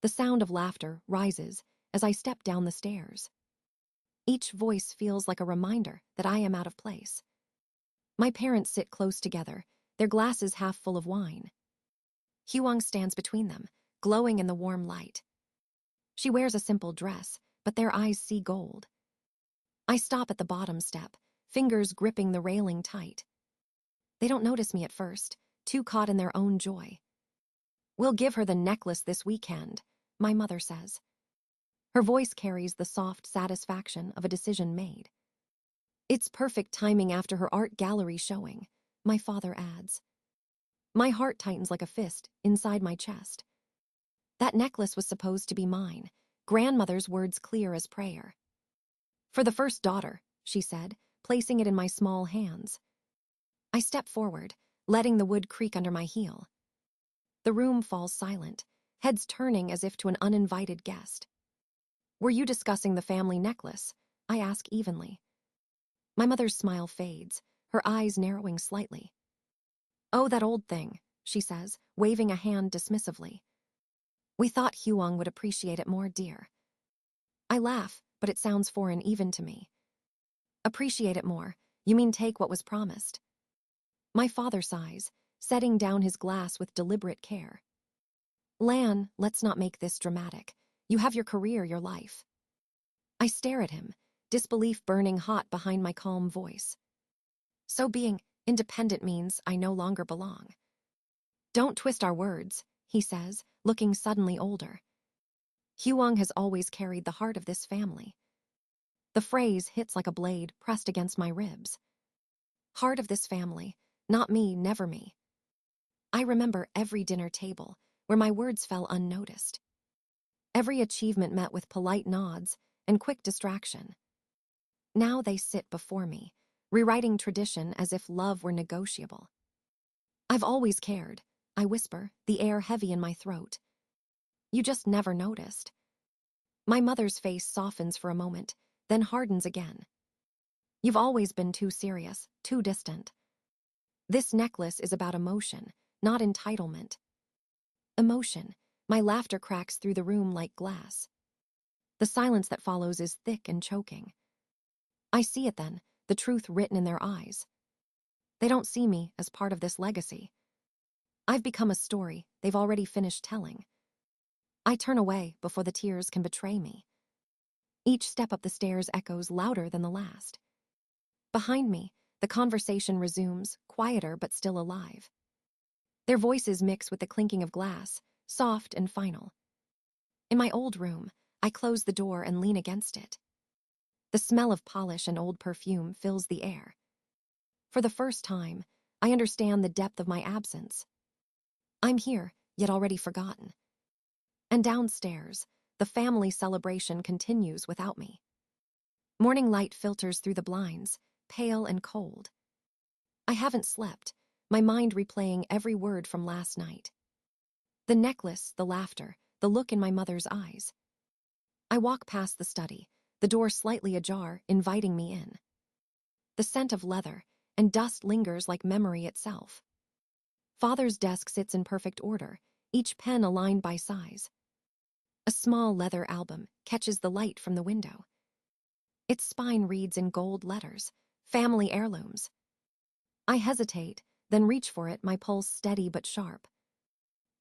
The sound of laughter rises as I step down the stairs. Each voice feels like a reminder that I am out of place. My parents sit close together, their glasses half full of wine. Huang stands between them, glowing in the warm light. She wears a simple dress, but their eyes see gold. I stop at the bottom step, fingers gripping the railing tight. They don't notice me at first, too caught in their own joy. "We'll give her the necklace this weekend," my mother says. Her voice carries the soft satisfaction of a decision made. "It's perfect timing after her art gallery showing," my father adds. My heart tightens like a fist inside my chest. That necklace was supposed to be mine, grandmother's words clear as prayer. "For the first daughter," she said, placing it in my small hands. I step forward, letting the wood creak under my heel. The room falls silent, heads turning as if to an uninvited guest. "Were you discussing the family necklace?" I ask evenly. My mother's smile fades, her eyes narrowing slightly. "Oh, that old thing," she says, waving a hand dismissively. "We thought Huang would appreciate it more, dear." I laugh, but it sounds foreign even to me. "Appreciate it more? You mean take what was promised?" My father sighs, setting down his glass with deliberate care. "Lan, let's not make this dramatic. You have your career, your life." I stare at him, disbelief burning hot behind my calm voice. "So being independent means I no longer belong." "Don't twist our words," he says, looking suddenly older. "Huang has always carried the heart of this family." The phrase hits like a blade pressed against my ribs. Heart of this family, not me, never me. I remember every dinner table where my words fell unnoticed. Every achievement met with polite nods and quick distraction. Now they sit before me, rewriting tradition as if love were negotiable. "I've always cared," I whisper, the air heavy in my throat. "You just never noticed." My mother's face softens for a moment, then hardens again. "You've always been too serious, too distant." This necklace is about emotion, not entitlement. Emotion. My laughter cracks through the room like glass. The silence that follows is thick and choking. I see it then, the truth written in their eyes. They don't see me as part of this legacy. I've become a story they've already finished telling. I turn away before the tears can betray me. Each step up the stairs echoes louder than the last. Behind me, the conversation resumes, quieter but still alive. Their voices mix with the clinking of glass, soft and final. In my old room, I close the door and lean against it. The smell of polish and old perfume fills the air. For the first time, I understand the depth of my absence. I'm here, yet already forgotten. And downstairs, the family celebration continues without me. Morning light filters through the blinds, pale and cold. I haven't slept, my mind replaying every word from last night. The necklace, the laughter, the look in my mother's eyes. I walk past the study, the door slightly ajar, inviting me in. The scent of leather and dust lingers like memory itself. Father's desk sits in perfect order, each pen aligned by size. A small leather album catches the light from the window. Its spine reads in gold letters, "Family Heirlooms." I hesitate, then reach for it, my pulse steady but sharp.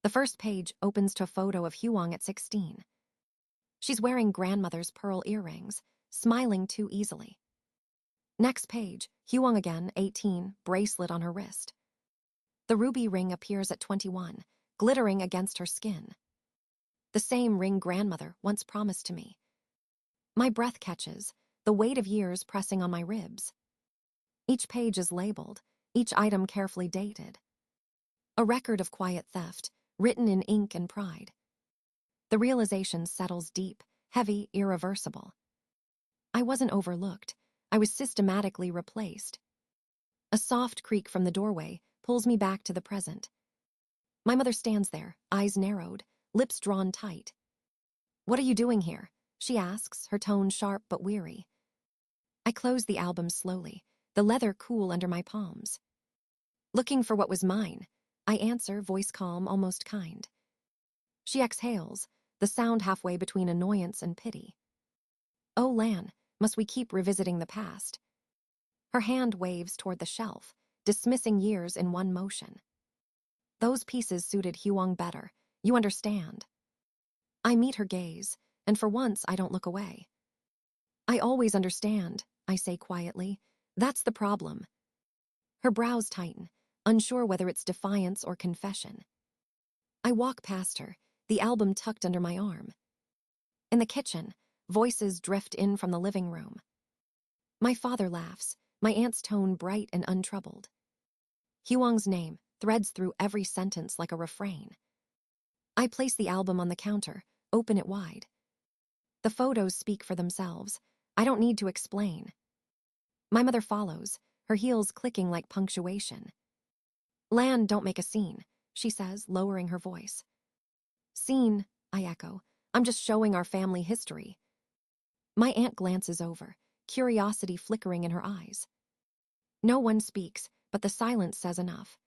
The first page opens to a photo of Huang at 16. She's wearing grandmother's pearl earrings, smiling too easily. Next page, Huang again, 18, bracelet on her wrist. The ruby ring appears at 21, glittering against her skin. The same ring grandmother once promised to me. My breath catches, the weight of years pressing on my ribs. Each page is labeled, each item carefully dated. A record of quiet theft, written in ink and pride. The realization settles deep, heavy, irreversible. I wasn't overlooked. I was systematically replaced. A soft creak from the doorway pulls me back to the present. My mother stands there, eyes narrowed, lips drawn tight. "What are you doing here?" she asks, her tone sharp but weary. I close the album slowly, the leather cool under my palms. "Looking for what was mine," I answer, voice calm, almost kind. She exhales, the sound halfway between annoyance and pity. Oh, Lan, must we keep revisiting the past? Her hand waves toward the shelf, dismissing years in one motion. Those pieces suited Huang better, you understand. I meet her gaze, and for once I don't look away. I always understand, I say quietly. That's the problem. Her brows tighten, unsure whether it's defiance or confession. I walk past her, the album tucked under my arm. In the kitchen, voices drift in from the living room. My father laughs, my aunt's tone bright and untroubled. Huang's name threads through every sentence like a refrain. I place the album on the counter, open it wide. The photos speak for themselves. I don't need to explain. My mother follows, her heels clicking like punctuation. Lan, don't make a scene, she says, lowering her voice. Scene, I echo. I'm just showing our family history. My aunt glances over, curiosity flickering in her eyes. No one speaks, but the silence says enough.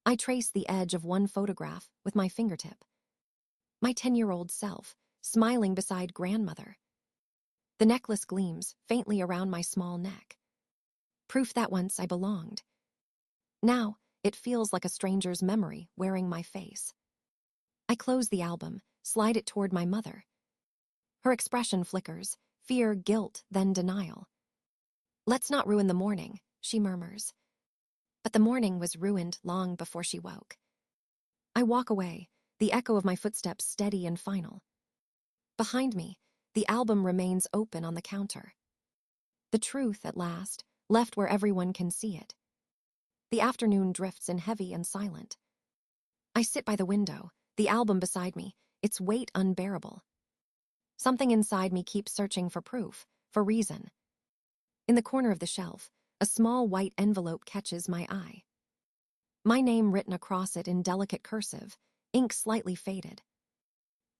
I trace the edge of one photograph with my fingertip. My 10-year-old self, smiling beside grandmother. The necklace gleams faintly around my small neck. Proof that once I belonged. Now, it feels like a stranger's memory wearing my face. I close the album, slide it toward my mother. Her expression flickers, fear, guilt, then denial. Let's not ruin the morning, she murmurs. But the morning was ruined long before she woke. I walk away, the echo of my footsteps steady and final. Behind me, the album remains open on the counter. The truth, at last, left where everyone can see it. The afternoon drifts in heavy and silent. I sit by the window, the album beside me, its weight unbearable. Something inside me keeps searching for proof, for reason. In the corner of the shelf, a small white envelope catches my eye. My name written across it in delicate cursive, ink slightly faded.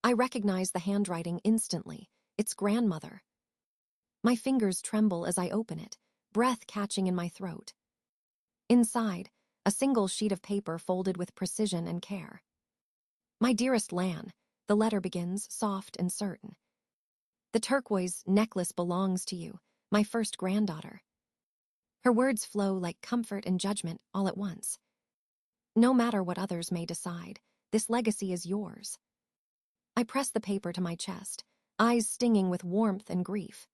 I recognize the handwriting instantly. It's grandmother. My fingers tremble as I open it, breath catching in my throat. Inside, a single sheet of paper folded with precision and care. My dearest Lan, the letter begins, soft and certain. The turquoise necklace belongs to you, my first granddaughter. Her words flow like comfort and judgment all at once. No matter what others may decide, this legacy is yours. I press the paper to my chest, eyes stinging with warmth and grief.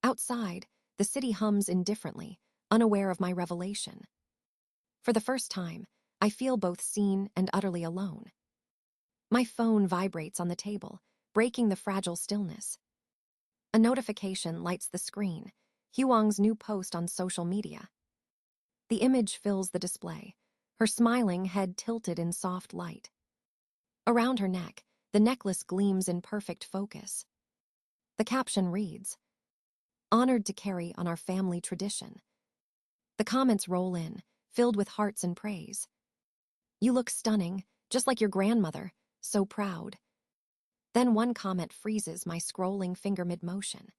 Outside, the city hums indifferently, unaware of my revelation. For the first time, I feel both seen and utterly alone. My phone vibrates on the table, breaking the fragile stillness. A notification lights the screen, Huang's new post on social media. The image fills the display, her smiling head tilted in soft light. Around her neck, the necklace gleams in perfect focus. The caption reads, "Honored to carry on our family tradition." The comments roll in, filled with hearts and praise. "You look stunning, just like your grandmother, so proud." Then one comment freezes my scrolling finger mid-motion.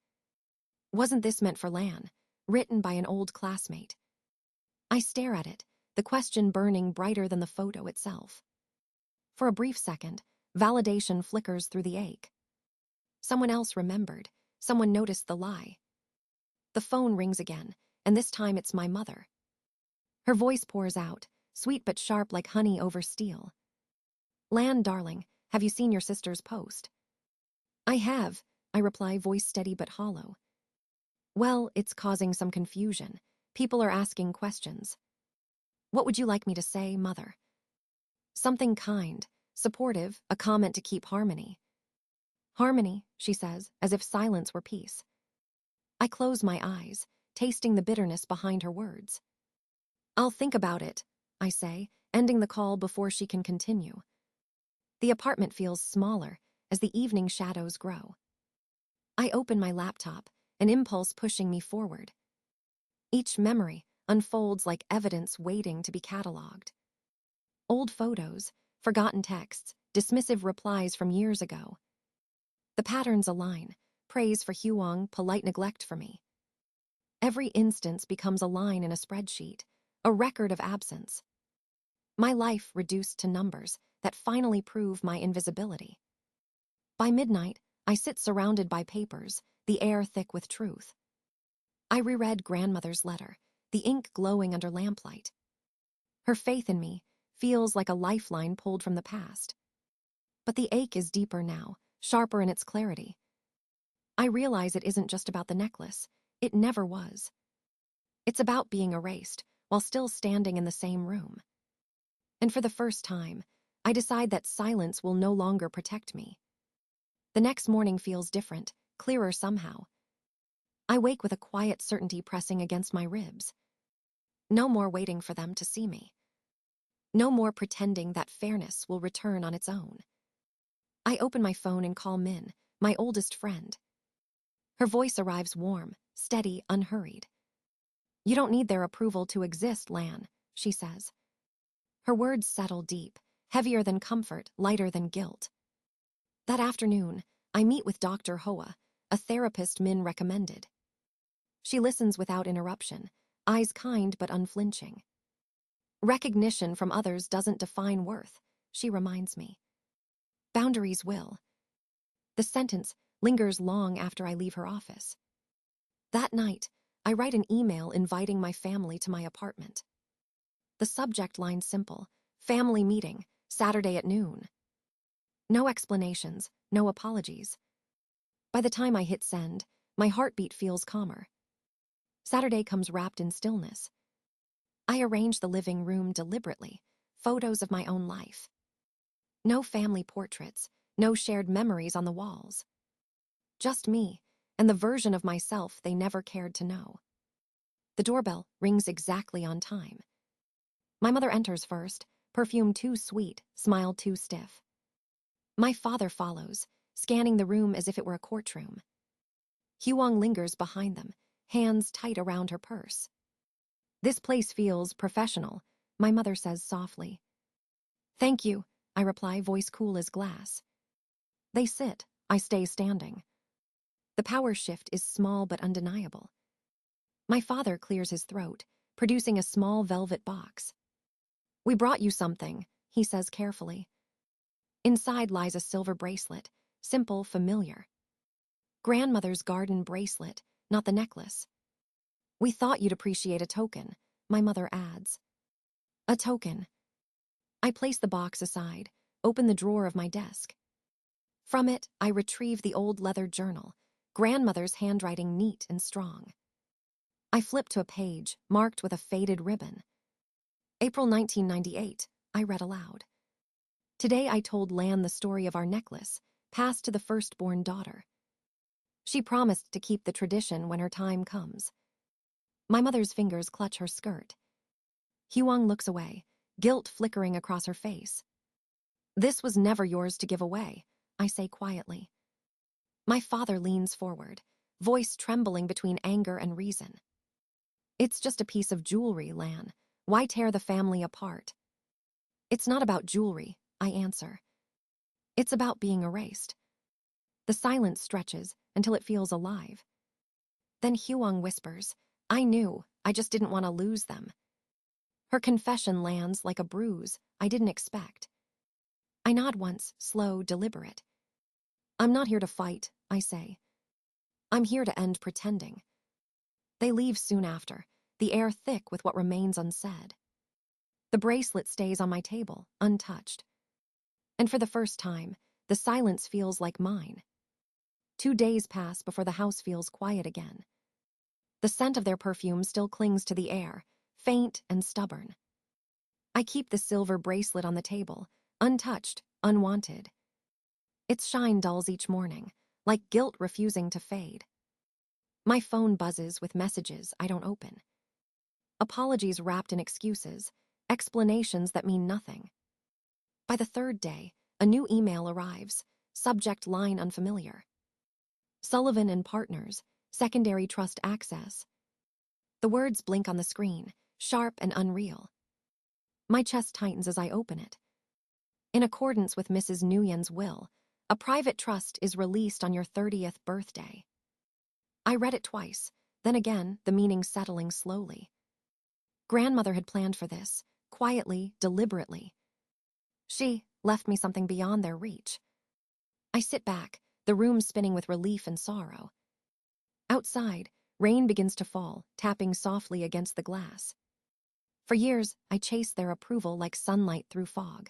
"Wasn't this meant for Lan?" Written by an old classmate. I stare at it, the question burning brighter than the photo itself. For a brief second, validation flickers through the ache. Someone else remembered, someone noticed the lie. The phone rings again, and this time it's my mother. Her voice pours out, sweet but sharp like honey over steel. "Lan, darling, have you seen your sister's post?" "I have," I reply, voice steady but hollow. "Well, it's causing some confusion. People are asking questions." "What would you like me to say, mother?" "Something kind, supportive, a comment to keep harmony." "Harmony," she says, as if silence were peace. I close my eyes, tasting the bitterness behind her words. "I'll think about it," I say, ending the call before she can continue. The apartment feels smaller as the evening shadows grow. I open my laptop, an impulse pushing me forward. Each memory unfolds like evidence waiting to be cataloged. Old photos, forgotten texts, dismissive replies from years ago. The patterns align, praise for Huang, polite neglect for me. Every instance becomes a line in a spreadsheet, a record of absence. My life reduced to numbers that finally prove my invisibility. By midnight, I sit surrounded by papers, the air thick with truth. I reread grandmother's letter, the ink glowing under lamplight. Her faith in me feels like a lifeline pulled from the past. But the ache is deeper now, sharper in its clarity. I realize it isn't just about the necklace. It never was. It's about being erased while still standing in the same room. And for the first time, I decide that silence will no longer protect me. The next morning feels different, clearer somehow. I wake with a quiet certainty pressing against my ribs. No more waiting for them to see me. No more pretending that fairness will return on its own. I open my phone and call Min, my oldest friend. Her voice arrives warm, steady, unhurried. "You don't need their approval to exist, Lan," she says. Her words settle deep, heavier than comfort, lighter than guilt. That afternoon, I meet with Dr. Hoa, a therapist Min recommended. She listens without interruption, eyes kind but unflinching. Recognition from others doesn't define worth, she reminds me. Boundaries will. The sentence lingers long after I leave her office. That night, I write an email inviting my family to my apartment. The subject line simple: family meeting, Saturday at noon. No explanations, no apologies. By the time I hit send, my heartbeat feels calmer. Saturday comes wrapped in stillness. I arrange the living room deliberately, photos of my own life. No family portraits, no shared memories on the walls. Just me, and the version of myself they never cared to know. The doorbell rings exactly on time. My mother enters first, perfume too sweet, smile too stiff. My father follows, scanning the room as if it were a courtroom. Huang lingers behind them, hands tight around her purse. "This place feels professional," my mother says softly. "Thank you," I reply, voice cool as glass. They sit, I stay standing. The power shift is small but undeniable. My father clears his throat, producing a small velvet box. "We brought you something," he says carefully. Inside lies a silver bracelet, simple, familiar. Grandmother's garden bracelet, not the necklace. "We thought you'd appreciate a token," my mother adds. A token. I place the box aside, open the drawer of my desk. From it, I retrieve the old leather journal, grandmother's handwriting neat and strong. I flip to a page, marked with a faded ribbon. "April 1998, I read aloud. "Today I told Lan the story of our necklace, passed to the firstborn daughter. She promised to keep the tradition when her time comes." My mother's fingers clutch her skirt. Huang looks away, guilt flickering across her face. "This was never yours to give away," I say quietly. My father leans forward, voice trembling between anger and reason. "It's just a piece of jewelry, Lan. Why tear the family apart?" "It's not about jewelry," I answer. "It's about being erased." The silence stretches until it feels alive. Then Huang whispers, "I knew, I just didn't want to lose them." Her confession lands like a bruise I didn't expect. I nod once, slow, deliberate. "I'm not here to fight," I say. "I'm here to end pretending." They leave soon after, the air thick with what remains unsaid. The bracelet stays on my table, untouched. And for the first time, the silence feels like mine. 2 days pass before the house feels quiet again. The scent of their perfume still clings to the air, faint and stubborn. I keep the silver bracelet on the table, untouched, unwanted. Its shine dulls each morning, like guilt refusing to fade. My phone buzzes with messages I don't open. Apologies wrapped in excuses, explanations that mean nothing. By the third day, a new email arrives, subject line unfamiliar. "Sullivan and Partners, secondary trust access." The words blink on the screen, sharp and unreal. My chest tightens as I open it. "In accordance with Mrs. Nguyen's will, a private trust is released on your 30th birthday." I read it twice, then again, the meaning settling slowly. Grandmother had planned for this, quietly, deliberately. She left me something beyond their reach. I sit back, the room spinning with relief and sorrow. Outside, rain begins to fall, tapping softly against the glass. For years, I chased their approval like sunlight through fog.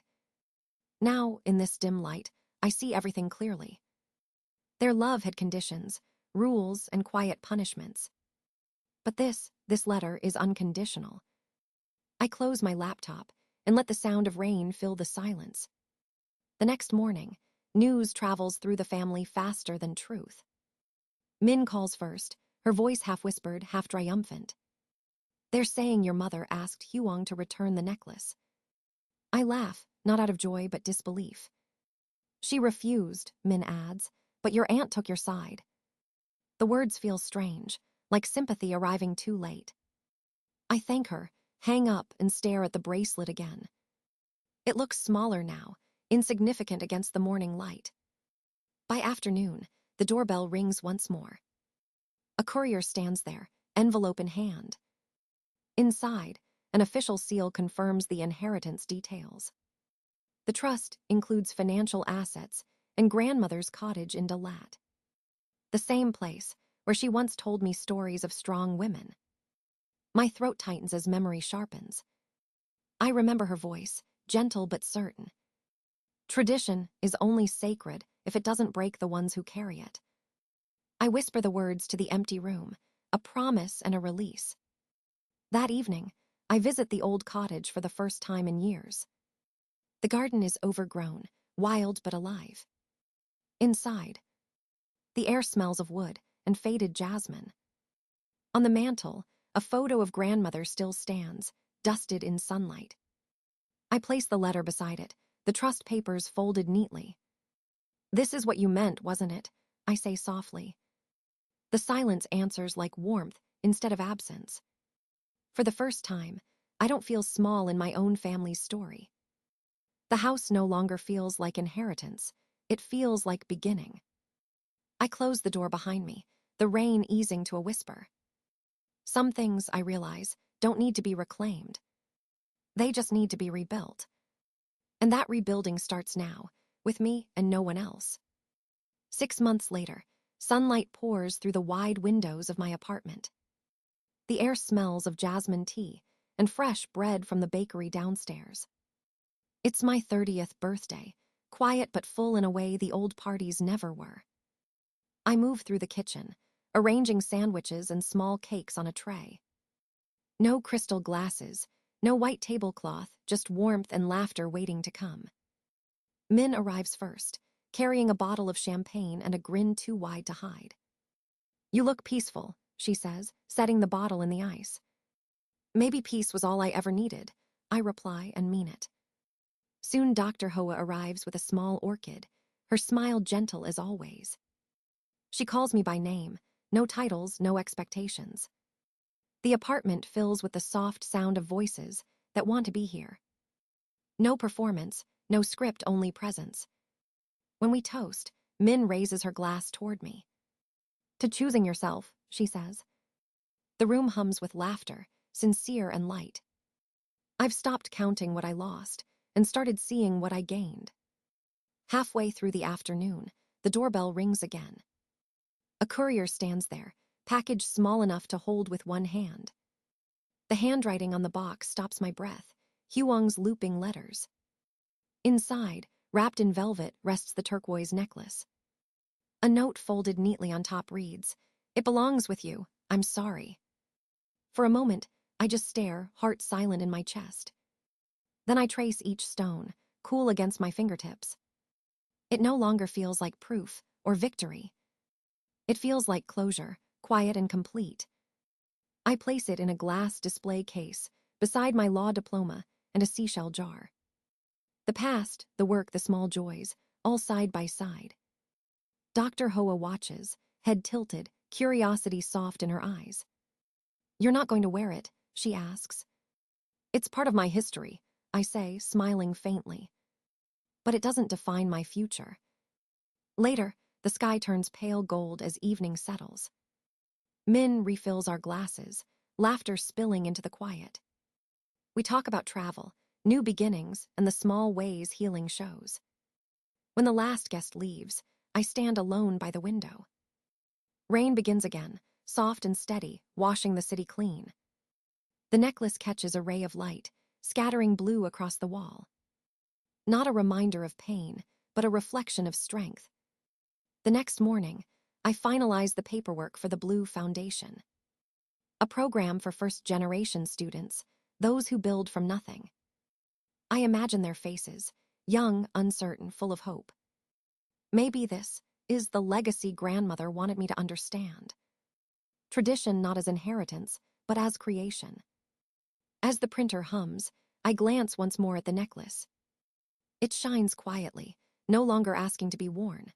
Now, in this dim light, I see everything clearly. Their love had conditions, rules, and quiet punishments. But this letter is unconditional. I close my laptop and let the sound of rain fill the silence. The next morning, news travels through the family faster than truth. Min calls first, her voice half-whispered, half-triumphant. "They're saying your mother asked Huang to return the necklace." I laugh, not out of joy but disbelief. "She refused," Min adds, "but your aunt took your side." The words feel strange, like sympathy arriving too late. I thank her, hang up, and stare at the bracelet again. It looks smaller now, insignificant against the morning light. By afternoon, the doorbell rings once more. A courier stands there, envelope in hand. Inside, an official seal confirms the inheritance details. The trust includes financial assets and grandmother's cottage in Dalat. The same place where she once told me stories of strong women. My throat tightens as memory sharpens. I remember her voice, gentle but certain. Tradition is only sacred if it doesn't break the ones who carry it. I whisper the words to the empty room, a promise and a release. That evening, I visit the old cottage for the first time in years. The garden is overgrown, wild but alive. Inside, the air smells of wood and faded jasmine. On the mantel, a photo of grandmother still stands, dusted in sunlight. I place the letter beside it, the trust papers folded neatly. "This is what you meant, wasn't it?" I say softly. The silence answers like warmth instead of absence. For the first time, I don't feel small in my own family's story. The house no longer feels like inheritance. It feels like beginning. I close the door behind me, the rain easing to a whisper. Some things, I realize, don't need to be reclaimed. They just need to be rebuilt. And that rebuilding starts now, with me and no one else. 6 months later, sunlight pours through the wide windows of my apartment. The air smells of jasmine tea and fresh bread from the bakery downstairs. It's my 30th birthday, quiet but full in a way the old parties never were. I move through the kitchen, arranging sandwiches and small cakes on a tray. No crystal glasses, no white tablecloth, just warmth and laughter waiting to come. Min arrives first, carrying a bottle of champagne and a grin too wide to hide. "You look peaceful," she says, setting the bottle in the ice. "Maybe peace was all I ever needed," I reply and mean it. Soon Dr. Hoa arrives with a small orchid, her smile gentle as always. She calls me by name, no titles, no expectations. The apartment fills with the soft sound of voices that want to be here. No performance, no script, only presence. When we toast, Min raises her glass toward me. "To choosing yourself," she says. The room hums with laughter, sincere and light. I've stopped counting what I lost and started seeing what I gained. Halfway through the afternoon, the doorbell rings again. A courier stands there, package small enough to hold with one hand. The handwriting on the box stops my breath, Huang's looping letters. Inside, wrapped in velvet, rests the turquoise necklace. A note folded neatly on top reads, "It belongs with you. I'm sorry." For a moment, I just stare, heart silent in my chest. Then I trace each stone, cool against my fingertips. It no longer feels like proof or victory. It feels like closure, quiet and complete. I place it in a glass display case, beside my law diploma and a seashell jar. The past, the work, the small joys, all side by side. Dr. Hoa watches, head tilted, curiosity soft in her eyes. "You're not going to wear it?" she asks. "It's part of my history," I say, smiling faintly. "But it doesn't define my future." Later, the sky turns pale gold as evening settles. Min refills our glasses, laughter spilling into the quiet. We talk about travel, new beginnings, and the small ways healing shows. When the last guest leaves, I stand alone by the window. Rain begins again, soft and steady, washing the city clean. The necklace catches a ray of light, scattering blue across the wall. Not a reminder of pain, but a reflection of strength. The next morning, I finalize the paperwork for the Blue Foundation, a program for first-generation students, those who build from nothing. I imagine their faces, young, uncertain, full of hope. Maybe this is the legacy grandmother wanted me to understand. Tradition not as inheritance, but as creation. As the printer hums, I glance once more at the necklace. It shines quietly, no longer asking to be worn.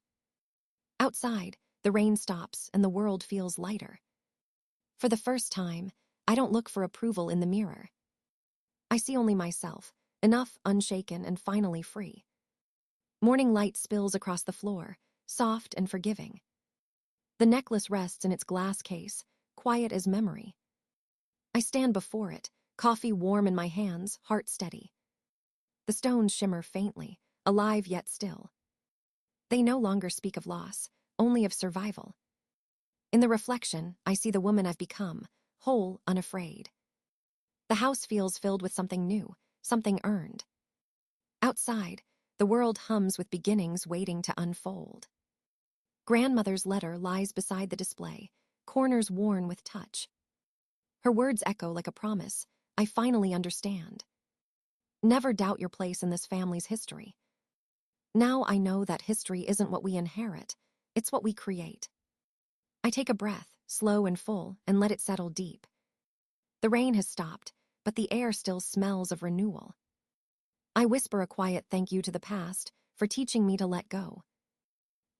Outside, the rain stops and the world feels lighter. For the first time, I don't look for approval in the mirror. I see only myself, enough, unshaken, and finally free. Morning light spills across the floor, soft and forgiving. The necklace rests in its glass case, quiet as memory. I stand before it, coffee warm in my hands, heart steady. The stones shimmer faintly, alive yet still. They no longer speak of loss, only of survival. In the reflection, I see the woman I've become, whole, unafraid. The house feels filled with something new, something earned. Outside, the world hums with beginnings waiting to unfold. Grandmother's letter lies beside the display, corners worn with touch. Her words echo like a promise. I finally understand. Never doubt your place in this family's history. Now I know that history isn't what we inherit, it's what we create. I take a breath, slow and full, and let it settle deep. The rain has stopped, but the air still smells of renewal. I whisper a quiet thank you to the past for teaching me to let go.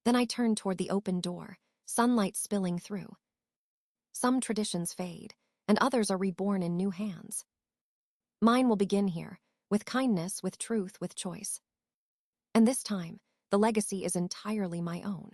Then I turn toward the open door, sunlight spilling through. Some traditions fade, and others are reborn in new hands. Mine will begin here, with kindness, with truth, with choice. And this time, the legacy is entirely my own.